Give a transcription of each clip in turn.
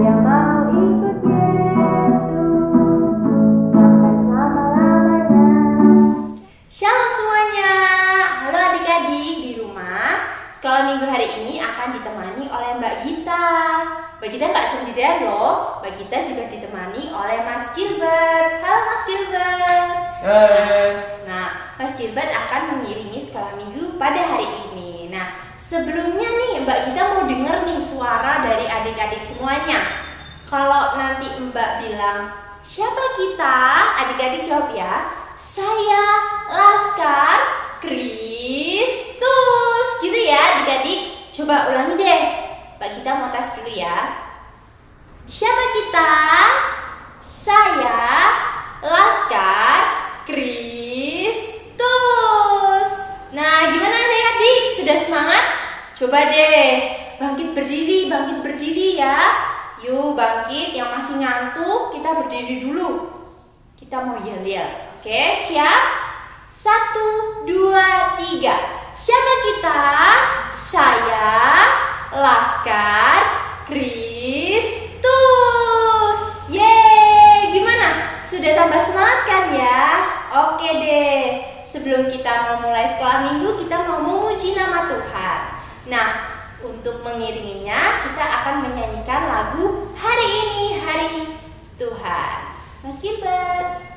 yang mau ikut Yesus sampai selama-lamanya. Shalom semuanya. Halo adik-adik di rumah. Sekolah minggu hari ini akan ditemani oleh Mbak Gita. Mbak Gita nggak sendirian loh. Mbak Gita juga ditemani oleh Mas Gilbert. Halo Mas Gilbert. Nah, Mas Gilbert akan mengiringi sekolah minggu pada hari ini. Nah, sebelumnya nih Mbak Gita mau denger nih suara dari adik-adik semuanya. Kalau nanti Mbak bilang, siapa kita? Adik-adik jawab ya. Saya Laskar Kristus. Gitu ya adik-adik. Coba ulangi deh. Mbak Gita mau tes dulu ya. Siapa kita? Saya Laskar Kristus. Nah, gimana adik-adik? Sudah semangat? Coba deh, bangkit berdiri ya. Yuk bangkit, yang masih ngantuk kita berdiri dulu. Kita mau yel-yel. Oke, siap? 1, 2, 3. Siapa kita? Saya Laskar Kristus. Yeay, gimana? Sudah tambah semangat kan ya? Oke deh, sebelum kita mau mulai sekolah minggu, kita mau memuji nama Tuhan. Nah, untuk mengiringinya, kita akan menyanyikan lagu Hari Ini Hari Tuhan. Mas Gilbert.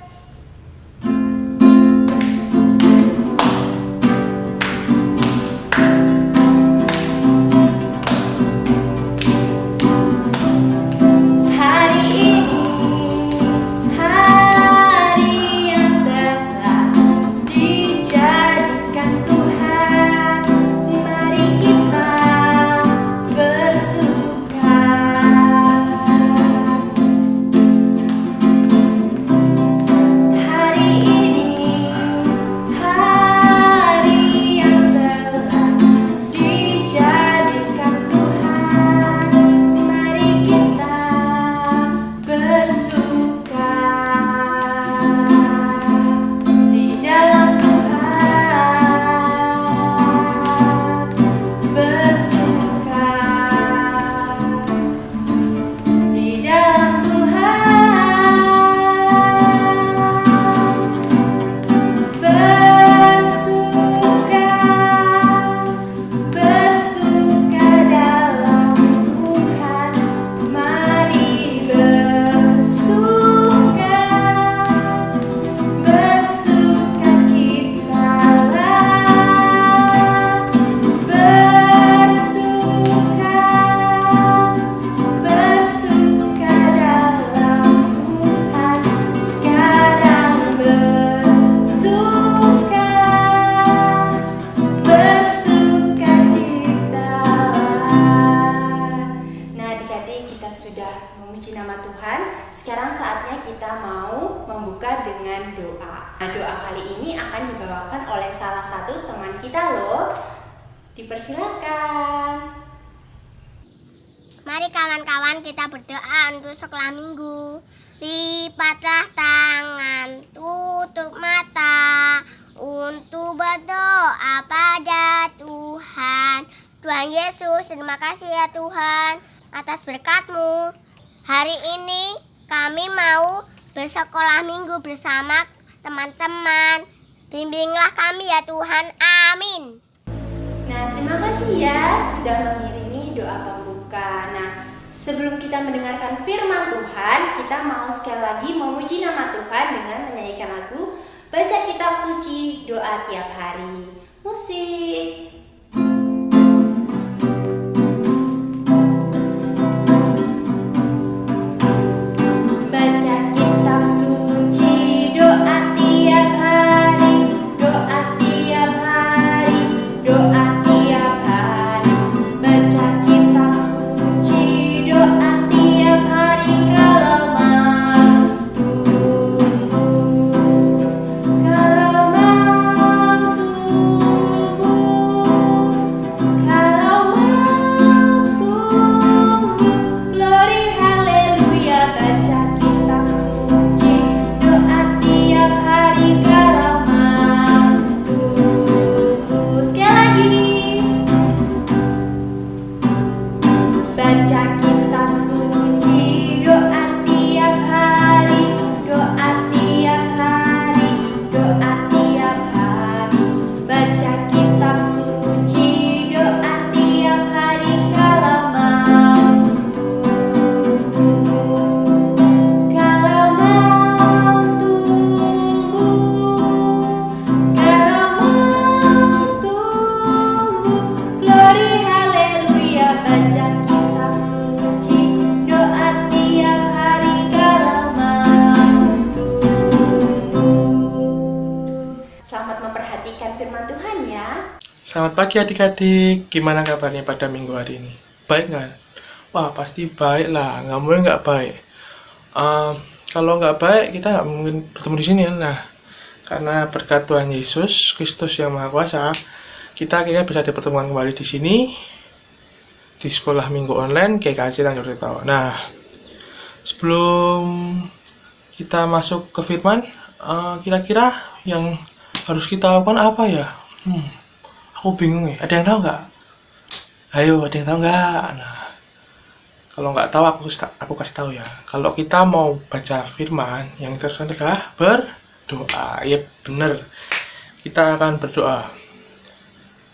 Sekarang saatnya kita mau membuka dengan doa. Nah, doa kali ini akan dibawakan oleh salah satu teman kita loh. Dipersilakan. Mari kawan-kawan kita berdoa untuk sekolah minggu. Lipatlah tangan, tutup mata untuk berdoa pada Tuhan. Tuhan Yesus, terima kasih ya Tuhan atas berkat-Mu. Hari ini kami mau bersekolah minggu bersama teman-teman. Bimbinglah kami ya Tuhan. Amin. Nah, terima kasih ya sudah mengiringi doa pembuka. Nah, sebelum kita mendengarkan firman Tuhan, kita mau sekali lagi memuji nama Tuhan dengan menyanyikan lagu Baca Kitab Suci Doa Tiap Hari. Musik. Selamat pagi adik-adik, gimana kabarnya pada minggu hari ini? Baik nggak? Wah pasti baik lah, nggak mungkin nggak baik. Kalau nggak baik kita nggak mungkin bertemu di sini ya. Nah, karena berkat Tuhan Yesus Kristus yang Maha Kuasa, kita akhirnya bisa dipertemukan kembali di sini di sekolah minggu online GKJ Tanjung Rito. Nah, sebelum kita masuk ke firman, kira-kira yang harus kita lakukan apa ya? Aku bingung ya. Ada yang tahu nggak? Ayo, ada yang tahu nggak? Nah, kalau nggak tahu aku kasih tahu ya. Kalau kita mau baca firman, yang terus adalah berdoa. Ya benar. Kita akan berdoa.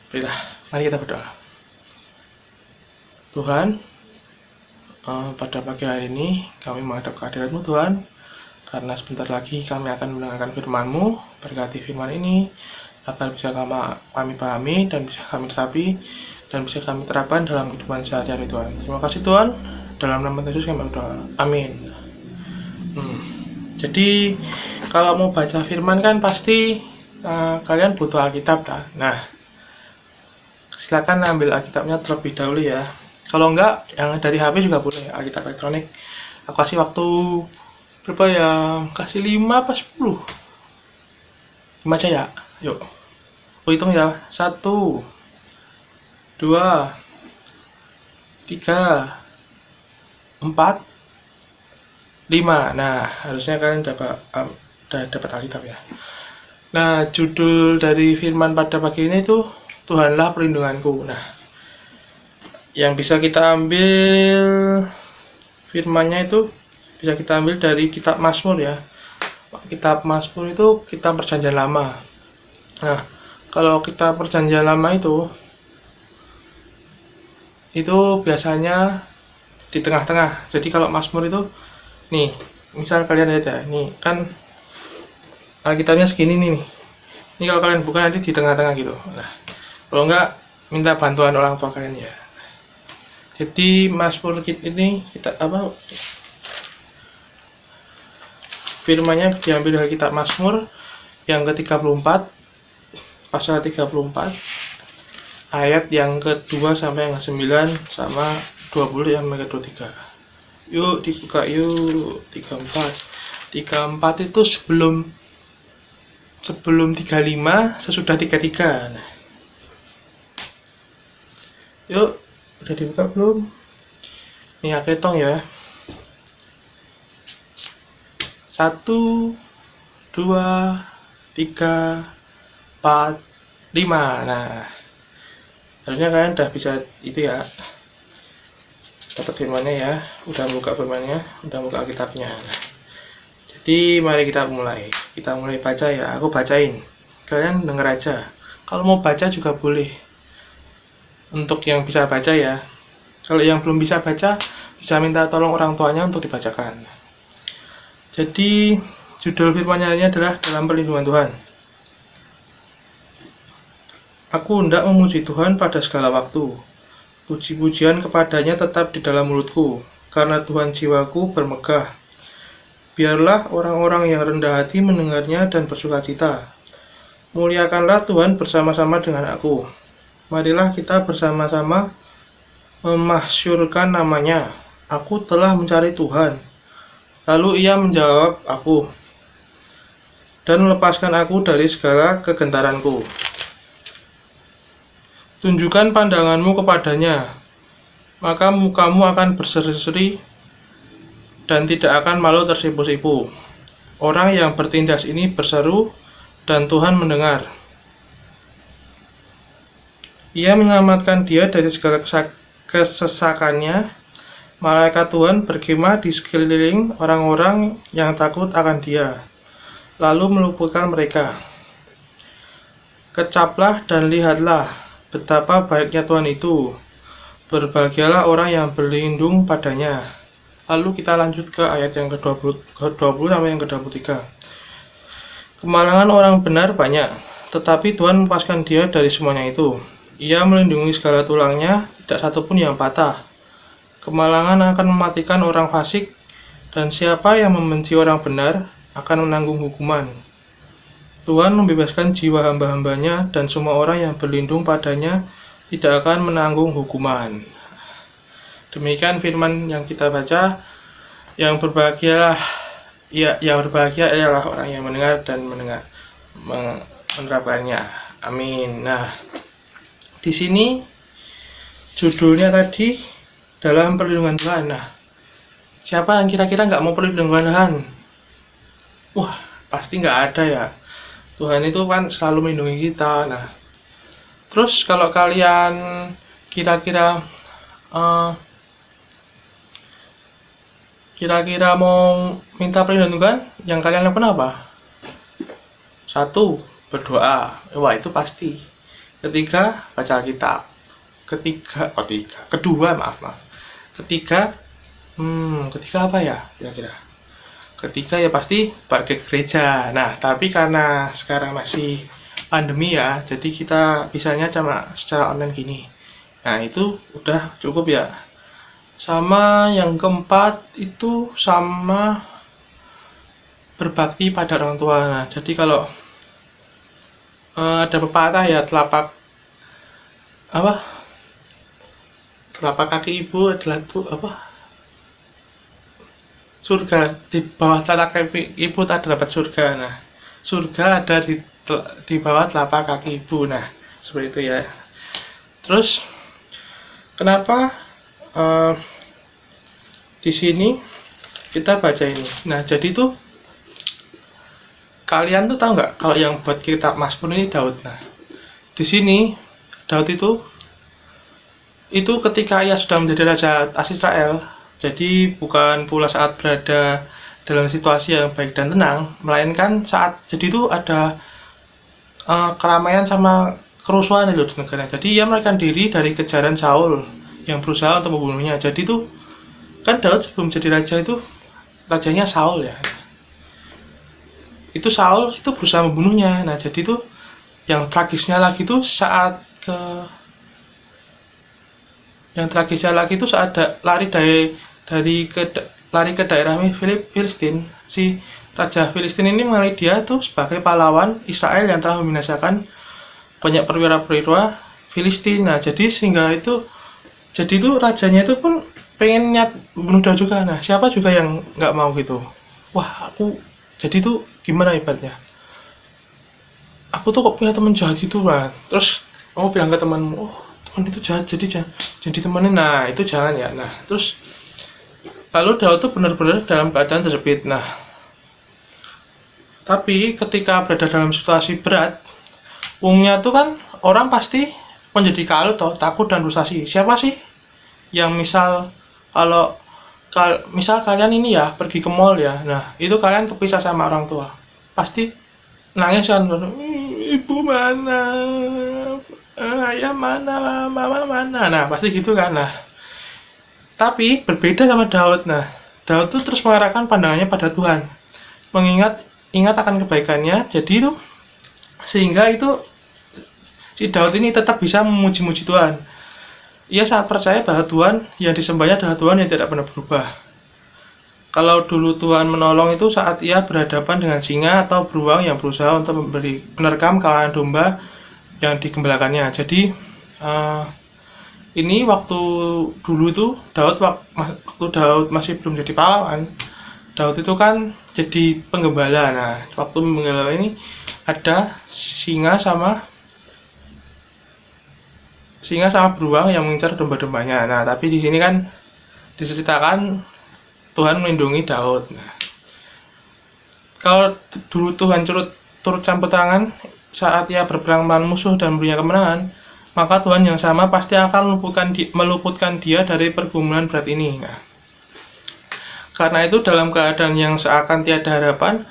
Baiklah, mari kita berdoa. Tuhan, pada pagi hari ini kami menghadap kehadirat-Mu Tuhan, karena sebentar lagi kami akan mendengarkan firman-Mu. Berkati firman ini agar bisa kami pahami dan bisa kami resapi dan bisa kami terapkan dalam kehidupan sehari-hari Tuhan. Terima kasih Tuhan, dalam nama Yesus kami berdoa, amin. Jadi kalau mau baca firman kan pasti kalian butuh Alkitab dah. Nah, silakan ambil Alkitabnya terlebih dahulu ya. Kalau enggak, yang dari HP juga boleh, Alkitab elektronik. Aku kasih waktu berapa ya? Kasih 5 apa 10? 5 aja ya. Yuk. Aku hitung ya. 1 2 3 4 5. Nah, harusnya kalian udah dapat Alkitab ya. Nah, judul dari firman pada pagi ini itu Tuhanlah perlindunganku. Nah, yang bisa kita ambil firmannya itu bisa kita ambil dari kitab Mazmur ya. Kitab Mazmur itu kitab Perjanjian Lama. Nah, kalau kitab Perjanjian Lama itu biasanya di tengah-tengah. Jadi kalau Mazmur itu nih, misal kalian lihat ya, nih kan Alkitabnya segini nih. Ini kalau kalian buka nanti di tengah-tengah gitu. Nah, kalau enggak minta bantuan orang tua kalian ya. Jadi Mazmur ini kita firmannya diambil dari kitab Mazmur yang ke-34 pasal 34 ayat yang ke-2 sampai yang ke-9 sama 20 yang ke-23. Yuk dibuka yuk. 34 itu sebelum 35, sesudah 33. Nah, yuk, udah dibuka belum? Nih aku hitung ya. 1 2 3 4 5. Nah, harusnya kalian udah bisa itu ya, dapat firmannya ya, udah buka firmannya, udah buka Alkitabnya. Nah, jadi mari kita mulai baca ya. Aku bacain, kalian denger aja. Kalau mau baca juga boleh, untuk yang bisa baca ya. Kalau yang belum bisa baca, bisa minta tolong orang tuanya untuk dibacakan. Jadi judul firmannya adalah dalam perlindungan Tuhan. Aku hendak memuji Tuhan pada segala waktu. Puji-pujian kepadanya tetap di dalam mulutku, karena Tuhan jiwaku bermegah. Biarlah orang-orang yang rendah hati mendengarnya dan bersukacita. Muliakanlah Tuhan bersama-sama dengan aku. Marilah kita bersama-sama memasyurkan namanya. Aku telah mencari Tuhan, lalu Ia menjawab aku dan melepaskan aku dari segala kegentaranku. Tunjukkan pandanganmu kepadanya, maka mukamu akan berseri-seri dan tidak akan malu tersipu-sipu. Orang yang bertindas ini berseru dan Tuhan mendengar. Ia menyelamatkan dia dari segala kesesakannya. Malaikat Tuhan berkemah di sekeliling orang-orang yang takut akan dia, lalu meluputkan mereka. Kecaplah dan lihatlah betapa baiknya Tuhan itu. Berbahagialah orang yang berlindung padanya. Lalu kita lanjut ke ayat yang ke-20 sampai yang ke-23. Kemalangan orang benar banyak, tetapi Tuhan melepaskan dia dari semuanya itu. Ia melindungi segala tulangnya, tidak satupun yang patah. Kemalangan akan mematikan orang fasik, dan siapa yang membenci orang benar akan menanggung hukuman. Tuhan membebaskan jiwa hamba-hambanya dan semua orang yang berlindung padanya tidak akan menanggung hukuman. Demikian firman yang kita baca. Yang berbahagialah yang berbahagia ialah orang yang mendengar dan menerapkannya. Amin. Nah, di sini judulnya tadi dalam perlindungan Tuhan. Nah, siapa yang kira-kira nggak mau perlindungan Tuhan? Wah, pasti nggak ada ya. Tuhan itu kan selalu melindungi kita. Nah, terus kalau kalian kira-kira mau minta perlindungan Tuhan, yang kalian lakukan apa? 1, berdoa. Wah, itu pasti. Ketiga, baca Alkitab. Kedua apa ya kira-kira? Ketiga ya pasti pergi ke gereja. Nah, tapi karena sekarang masih pandemi ya, jadi kita bisanya cuma secara online gini. Nah, itu udah cukup ya. Sama yang keempat itu sama berbakti pada orang tua. Nah, jadi kalau ada pepatah ya, telapak kaki ibu adalah surga. Di bawah telapak kaki ibu terdapat surga. Nah, surga ada di bawah telapak kaki ibu. Nah, seperti itu ya. Terus kenapa di sini kita baca ini? Nah, jadi tuh kalian tuh tahu nggak kalau yang buat kitab Mazmur ini Daud. Nah, di sini Daud itu ketika ia sudah menjadi raja atas Israel, jadi bukan pula saat berada dalam situasi yang baik dan tenang, melainkan saat jadi itu ada keramaian sama kerusuhan itu di negara. Jadi ia melarikan diri dari kejaran Saul yang berusaha untuk membunuhnya. Jadi itu kan Daud sebelum jadi raja itu rajanya Saul ya. Itu Saul itu berusaha membunuhnya. Nah, jadi itu yang tragisnya lagi itu saat lari ke daerah Filistin. Si raja Filistin ini mengenai dia tuh sebagai pahlawan Israel yang telah membinasakan banyak perwira-perwira Filistin. Nah, jadi rajanya itu pun pengen niat bunuh Daud juga. Nah, siapa juga yang nggak mau gitu? Wah, jadi tuh gimana ibaratnya? Aku tuh kok punya teman jahat gitu kan. Terus kamu bilang ke temanmu, oh teman itu jahat, jadi temannya. Nah, itu jangan ya. Nah, terus lalu Daud tuh benar-benar dalam keadaan terjepit. Nah, tapi ketika berada dalam situasi berat, umumnya tuh kan orang pasti menjadi kalut toh, takut dan frustasi. Siapa sih yang misal kalian ini ya pergi ke mall ya, nah itu kalian terpisah sama orang tua, pasti nangis kan, ibu mana, ayah mana, mama mana, nah pasti gitu kan. Nah, tapi berbeda sama Daud. Nah, Daud tuh terus mengarahkan pandangannya pada Tuhan, ingat akan kebaikannya. Jadi itu sehingga itu si Daud ini tetap bisa memuji-muji Tuhan. Ia sangat percaya bahwa Tuhan yang disembahnya adalah Tuhan yang tidak pernah berubah. Kalau dulu Tuhan menolong itu saat ia berhadapan dengan singa atau beruang yang berusaha untuk menerkam kawanan domba yang digembalakannya. Jadi ini waktu dulu itu waktu Daud masih belum jadi pahlawan, Daud itu kan jadi penggembala. Nah, waktu menggembala ini ada singa sama beruang yang mengincar domba-dombanya. Nah, tapi di sini kan diceritakan Tuhan melindungi Daud. Nah, kalau dulu Tuhan turut campur tangan saat ia berperang melawan musuh dan memberinya kemenangan, maka Tuhan yang sama pasti akan meluputkan dia dari pergumulan berat ini. Nah, karena itu dalam keadaan yang seakan tiada harapan,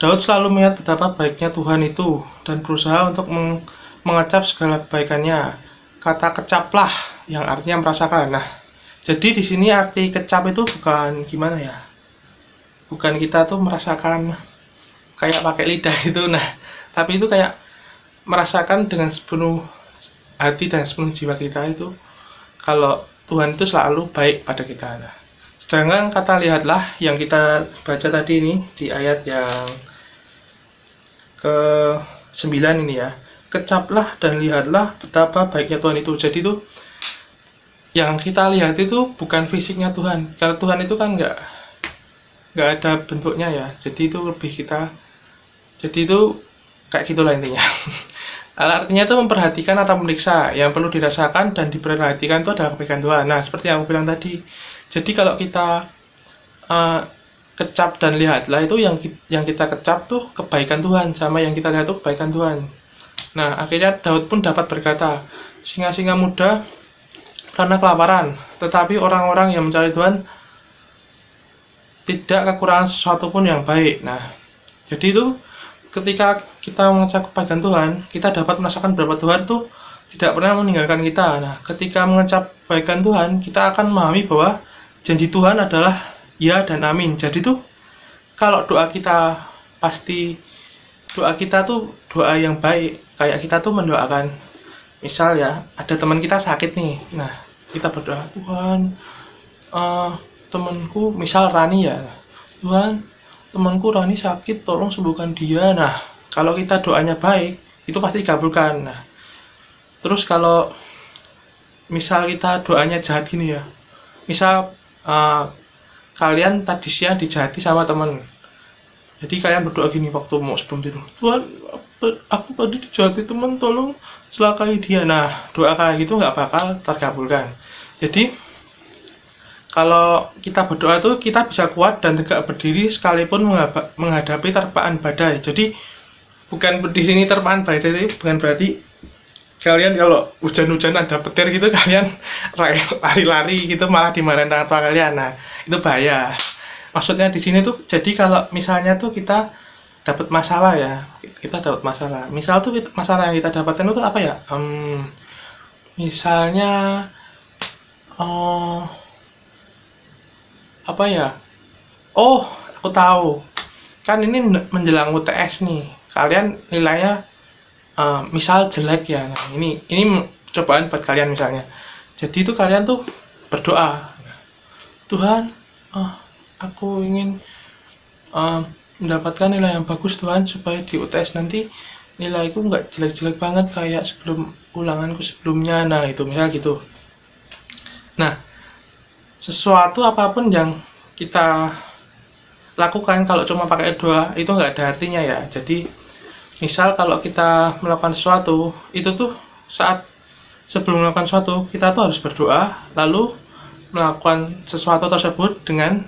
Daud selalu melihat betapa baiknya Tuhan itu dan berusaha untuk mengecap segala kebaikannya. Kata kecaplah yang artinya merasakan. Nah, jadi di sini arti kecap itu bukan gimana ya, bukan kita tuh merasakan kayak pakai lidah itu. Nah, tapi itu kayak merasakan dengan sepenuh hati dan sepenuh jiwa kita itu kalau Tuhan itu selalu baik pada kita. Nah, sedangkan kata lihatlah yang kita baca tadi ini di ayat yang ke-9 ini ya. Kecaplah dan lihatlah betapa baiknya Tuhan itu. Jadi itu yang kita lihat itu bukan fisiknya Tuhan. Karena Tuhan itu kan nggak ada bentuknya ya. Jadi itu lebih jadi itu kayak gitulah intinya. Artinya itu memperhatikan atau memeriksa. Yang perlu dirasakan dan diperhatikan itu adalah kebaikan Tuhan. Nah, seperti yang aku bilang tadi. Jadi kalau kita kecap dan lihatlah, itu yang kita kecap tuh kebaikan Tuhan, sama yang kita lihat tuh kebaikan Tuhan. Nah, akhirnya Daud pun dapat berkata, singa-singa muda karena kelaparan, tetapi orang-orang yang mencari Tuhan tidak kekurangan sesuatu pun yang baik. Nah, jadi itu ketika kita mengecap kebaikan Tuhan, kita dapat merasakan betapa Tuhan tuh tidak pernah meninggalkan kita. Nah, ketika mengecap kebaikan Tuhan, kita akan memahami bahwa janji Tuhan adalah ya dan amin. Jadi tuh kalau doa kita tuh doa yang baik. Kayak kita tuh mendoakan, misal ya ada teman kita sakit nih, nah kita berdoa, Tuhan, temanku misal Rani ya, Tuhan, temanku Rani sakit, tolong sembuhkan dia. Nah, kalau kita doanya baik, itu pasti dikabulkan. Nah, terus kalau misal kita doanya jahat gini ya, misal kalian tadi siang dijahati sama teman, jadi kalian berdoa gini waktu mau sebelum tidur, Tuhan, aku tadi dijahati teman, tolong celakai dia. Nah, doa kayak gitu nggak bakal terkabulkan. Jadi kalau kita berdoa itu kita bisa kuat dan tegak berdiri sekalipun menghadapi terpaan badai. Jadi bukan di sini terpaan badai itu bukan berarti kalian kalau hujan-hujan ada petir gitu kalian lari-lari gitu malah dimarahin orang tua kalian. Nah, itu bahaya. Maksudnya di sini tuh jadi kalau misalnya tuh kita dapat masalah ya, kita dapat masalah. Misal tuh masalah yang kita dapatkan itu apa ya? Misalnya apa ya? Oh, aku tahu. Kan ini menjelang UTS nih. Kalian nilainya misal jelek ya. Nah, ini cobaan buat kalian misalnya. Jadi itu kalian tuh berdoa. Tuhan, aku ingin mendapatkan nilai yang bagus Tuhan, supaya di UTS nanti nilaiku nggak jelek-jelek banget kayak sebelum ulanganku sebelumnya. Nah, itu misal gitu. Nah, sesuatu apapun yang kita lakukan kalau cuma pakai doa itu nggak ada artinya ya. Jadi misal kalau kita melakukan sesuatu, itu tuh saat sebelum melakukan sesuatu kita tuh harus berdoa, lalu melakukan sesuatu tersebut dengan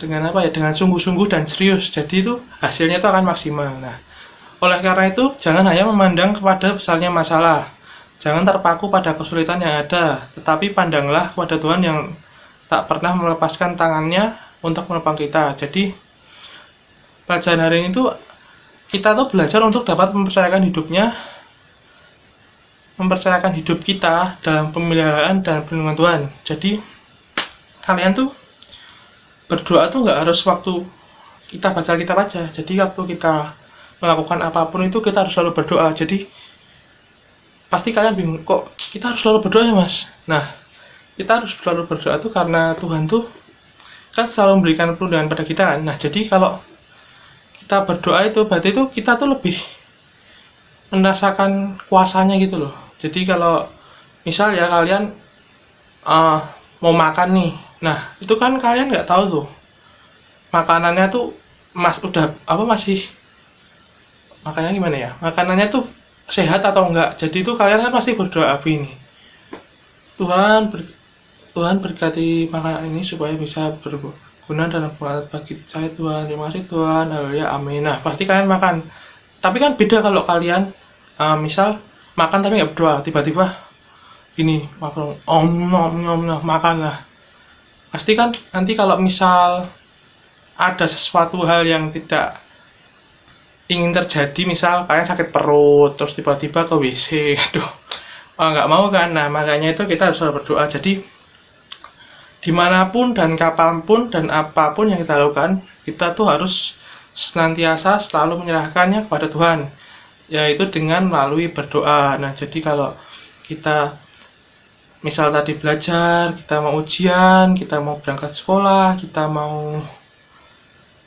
apa ya, dengan sungguh-sungguh dan serius. Jadi itu hasilnya itu akan maksimal. Nah, oleh karena itu jangan hanya memandang kepada besarnya masalah, jangan terpaku pada kesulitan yang ada, tetapi pandanglah kepada Tuhan yang tak pernah melepaskan tangannya untuk menopang kita. Jadi pelajaran hari ini tuh kita tuh belajar untuk dapat mempercayakan hidup kita dalam pemeliharaan dan perlindungan Tuhan. Jadi kalian tuh berdoa tuh nggak harus waktu kita baca Alkitab aja. Jadi waktu kita melakukan apapun itu kita harus selalu berdoa. Jadi pasti kalian bingung, kok kita harus selalu berdoa ya mas? Nah, kita harus selalu berdoa tuh karena Tuhan tuh kan selalu memberikan perlindungan pada kita kan. Nah, jadi kalau kita berdoa itu berarti itu kita tuh lebih merasakan kuasanya gitu loh. Jadi kalau misal ya kalian mau makan nih, nah itu kan kalian nggak tahu tuh makanannya tuh masih makannya gimana ya, makanannya tuh sehat atau enggak. Jadi itu kalian kan pasti berdoa ini, Tuhan berkati makanan ini supaya bisa berguna dalam bermanfaat bagi saya Tuhan, terima kasih Tuhan, haleluya, amin. Nah pasti kalian makan. Tapi kan beda kalau kalian misal makan tapi nggak berdoa, tiba-tiba ini makan lah. Pasti kan nanti kalau misal ada sesuatu hal yang tidak ingin terjadi, misal kalian sakit perut terus tiba-tiba ke WC, aduh, nggak mau kan. Nah makanya itu kita harus selalu berdoa. Jadi dimanapun dan kapanpun dan apapun yang kita lakukan, kita tuh harus senantiasa selalu menyerahkannya kepada Tuhan, yaitu dengan melalui berdoa. Nah jadi kalau kita misal tadi belajar, kita mau ujian, kita mau berangkat sekolah, kita mau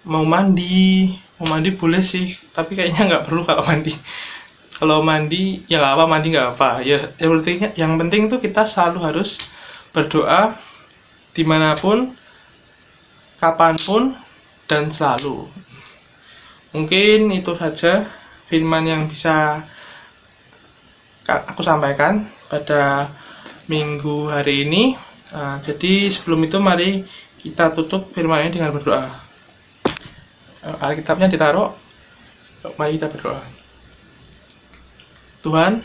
mandi, Mau mandi boleh sih, tapi kayaknya nggak perlu kalau mandi. Kalau mandi ya nggak apa, mandi nggak apa. Ya yang penting tuh kita selalu harus berdoa dimanapun, kapanpun, dan selalu. Mungkin itu saja firman yang bisa aku sampaikan pada minggu hari ini. Jadi sebelum itu mari kita tutup firman ini dengan berdoa. Alkitabnya ditaruh, mari kita berdoa. Tuhan,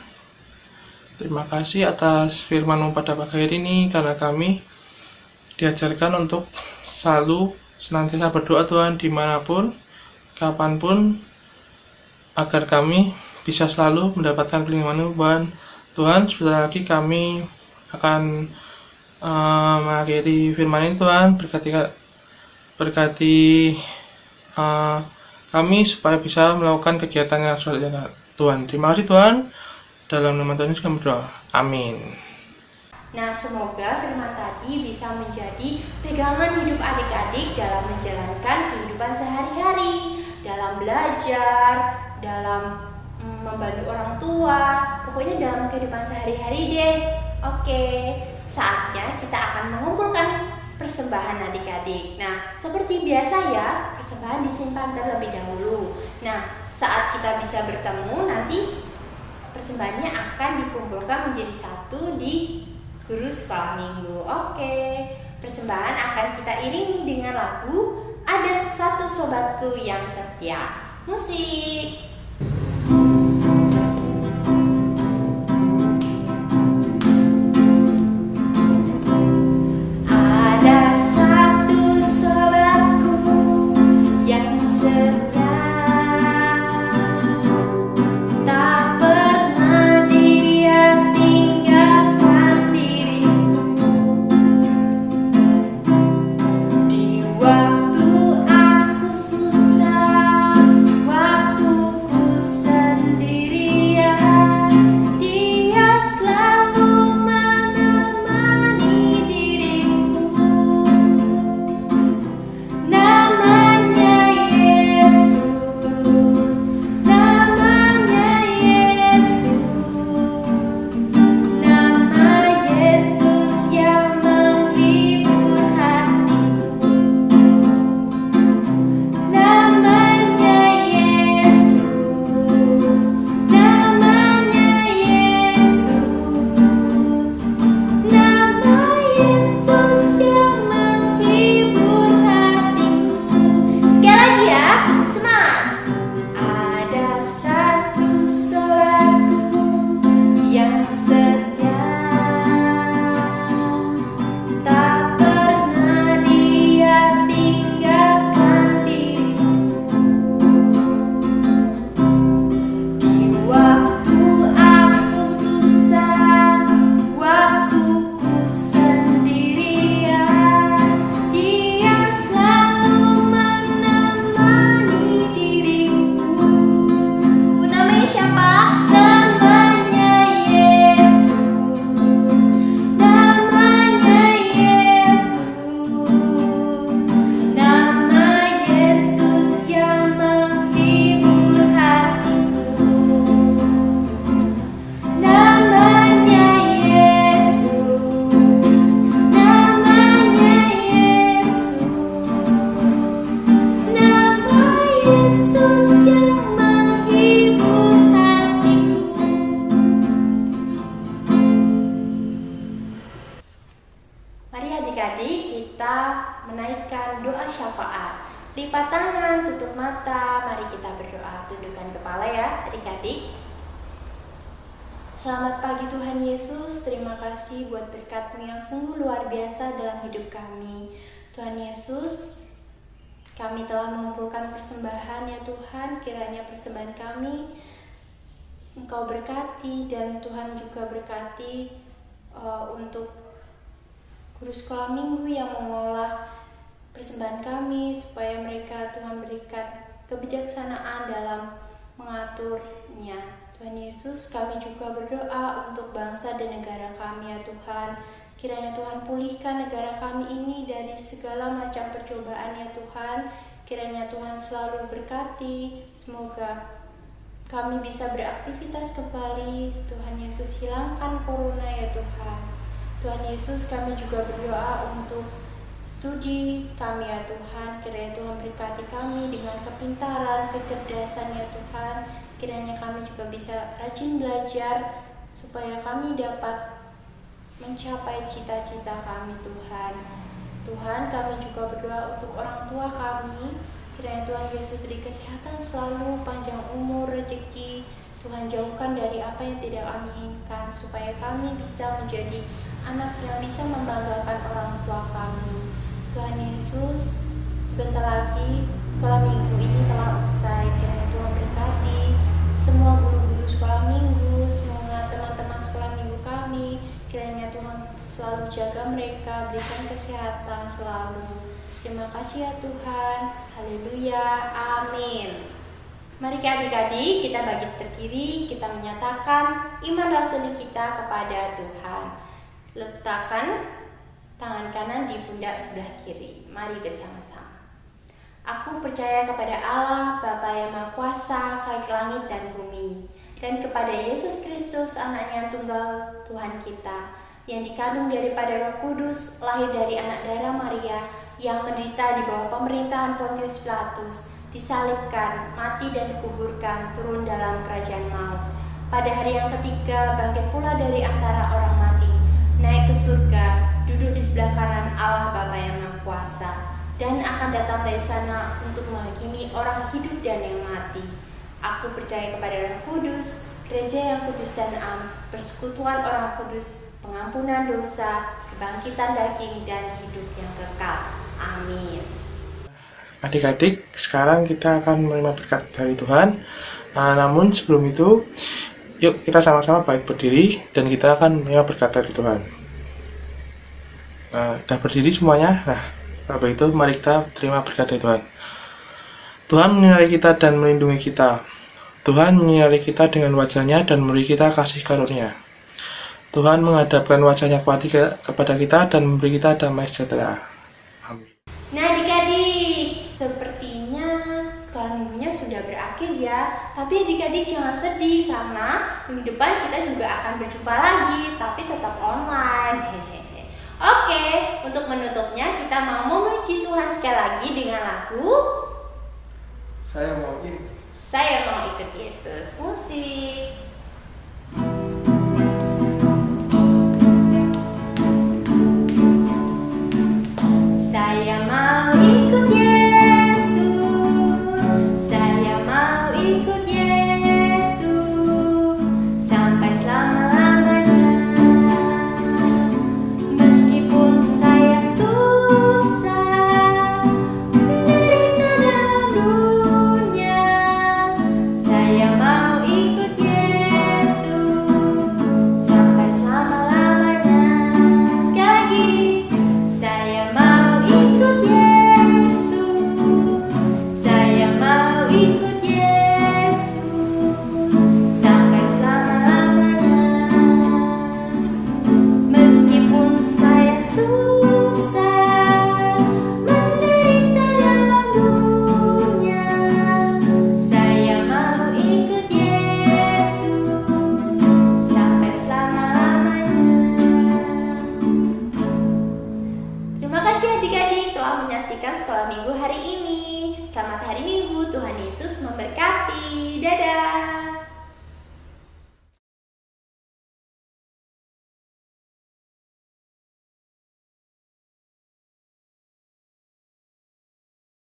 terima kasih atas firman-Mu pada pagi hari ini, karena kami diajarkan untuk selalu senantiasa berdoa Tuhan, dimanapun, kapanpun, agar kami bisa selalu mendapatkan perlindungan-Mu Tuhan. Tuhan, sebentar lagi kami akan mengakhiri firman ini Tuhan. Berkati kami supaya bisa melakukan kegiatan yang selanjutnya Tuhan. Terima kasih Tuhan. Dalam nama Tuhan Yesus kami berdoa. Amin. Nah, semoga firman tadi bisa menjadi pegangan hidup adik-adik dalam menjalankan kehidupan sehari-hari, dalam belajar, dalam membantu orang tua, pokoknya dalam kehidupan sehari-hari deh. Oke, saatnya kita akan mengumpulkan persembahan adik-adik. Nah, seperti biasa ya, persembahan disimpan terlebih dahulu. Nah, saat kita bisa bertemu, nanti persembahannya akan dikumpulkan menjadi satu di guru sekolah minggu. Oke, persembahan akan kita iringi dengan lagu Ada Satu Sobatku Yang Setia. Musik. Lipat tangan, tutup mata, mari kita berdoa. Tundukkan kepala ya adik-adik. Selamat pagi Tuhan Yesus, terima kasih buat berkat-Mu yang sungguh luar biasa dalam hidup kami. Tuhan Yesus, kami telah mengumpulkan persembahan ya Tuhan, kiranya persembahan kami Engkau berkati, dan Tuhan juga berkati untuk guru sekolah minggu yang mengolah persembahan kami, supaya mereka Tuhan berikan kebijaksanaan dalam mengaturnya. Tuhan Yesus, kami juga berdoa untuk bangsa dan negara kami ya Tuhan. Kiranya Tuhan pulihkan negara kami ini dari segala macam percobaan ya Tuhan. Kiranya Tuhan selalu berkati. Semoga kami bisa beraktivitas kembali. Tuhan Yesus, hilangkan corona ya Tuhan. Tuhan Yesus, kami juga berdoa untuk studi kami ya Tuhan. Kiranya Tuhan berkati kami dengan kepintaran, kecerdasan ya Tuhan. Kiranya kami juga bisa rajin belajar supaya kami dapat mencapai cita-cita kami Tuhan. Tuhan, kami juga berdoa untuk orang tua kami. Kiranya Tuhan Yesus beri kesehatan selalu, panjang umur, rezeki. Tuhan jauhkan dari apa yang tidak kami inginkan, supaya kami bisa menjadi anak yang bisa membanggakan orang tua kami. Tuhan Yesus, sebentar lagi sekolah minggu ini telah usai. Kiranya Tuhan berkati semua guru-guru sekolah minggu, semua teman-teman sekolah minggu kami. Kiranya Tuhan selalu jaga mereka, berikan kesehatan selalu. Terima kasih ya Tuhan. Haleluya. Amin. Mari adik-adik kita bangkit berdiri, kita menyatakan iman rasuli kita kepada Tuhan. Letakkan tangan kanan di pundak sebelah kiri. Mari bersama-sama. Aku percaya kepada Allah, Bapa yang Maha Kuasa, Kalik langit dan bumi, dan kepada Yesus Kristus, Anaknya tunggal Tuhan kita, yang dikandung daripada Roh Kudus, lahir dari anak darah Maria, yang menderita di bawah pemerintahan Pontius Pilatus, disalibkan, mati dan dikuburkan, turun dalam kerajaan maut. Pada hari yang ketiga bangkit pula dari antara orang mati, naik ke surga, duduk di sebelah kanan Allah Bapa yang Maha Kuasa, dan akan datang dari sana untuk menghakimi orang hidup dan yang mati. Aku percaya kepada Roh Kudus, gereja yang kudus dan am, persekutuan orang kudus, pengampunan dosa, kebangkitan daging, dan hidup yang kekal. Amin. Adik-adik, sekarang kita akan menerima berkat dari Tuhan. Namun sebelum itu, yuk kita sama-sama bangkit berdiri dan kita akan menerima berkat dari Tuhan. Sudah berdiri semuanya? Kalau begitu mari kita terima berkat dari Tuhan. Tuhan menyinari kita dan melindungi kita. Tuhan menyinari kita dengan wajah-Nya dan memberi kita kasih karunia. Tuhan menghadapkan wajah-Nya kepada kita dan memberi kita damai sejahtera. Amin. Nah adik-adik, sepertinya sekolah minggunya sudah berakhir ya. Tapi adik-adik jangan sedih, karena minggu depan kita juga akan berjumpa lagi, tapi tetap online. Oke, untuk menutupnya kita mau memuji Tuhan sekali lagi dengan lagu Saya mau ikut Yesus. Musik. Saya mau ikut Yesus, saya mau ikut Yesus sampai selama-lamanya. Meskipun saya susah menderita dalam dunia, saya mau ikut Yesus sampai selama-lamanya. Sekali lagi, saya mau ikut Yesus, saya mau ikut Yesus sampai selama-lamanya. Meskipun saya susah menderita dalam dunia, saya mau ikut Yesus sampai selama-lamanya. Terima kasih adik-adik telah menyaksikan sekolah minggu hari ini. Selamat hari Minggu, Tuhan Yesus memberkati. Dadah.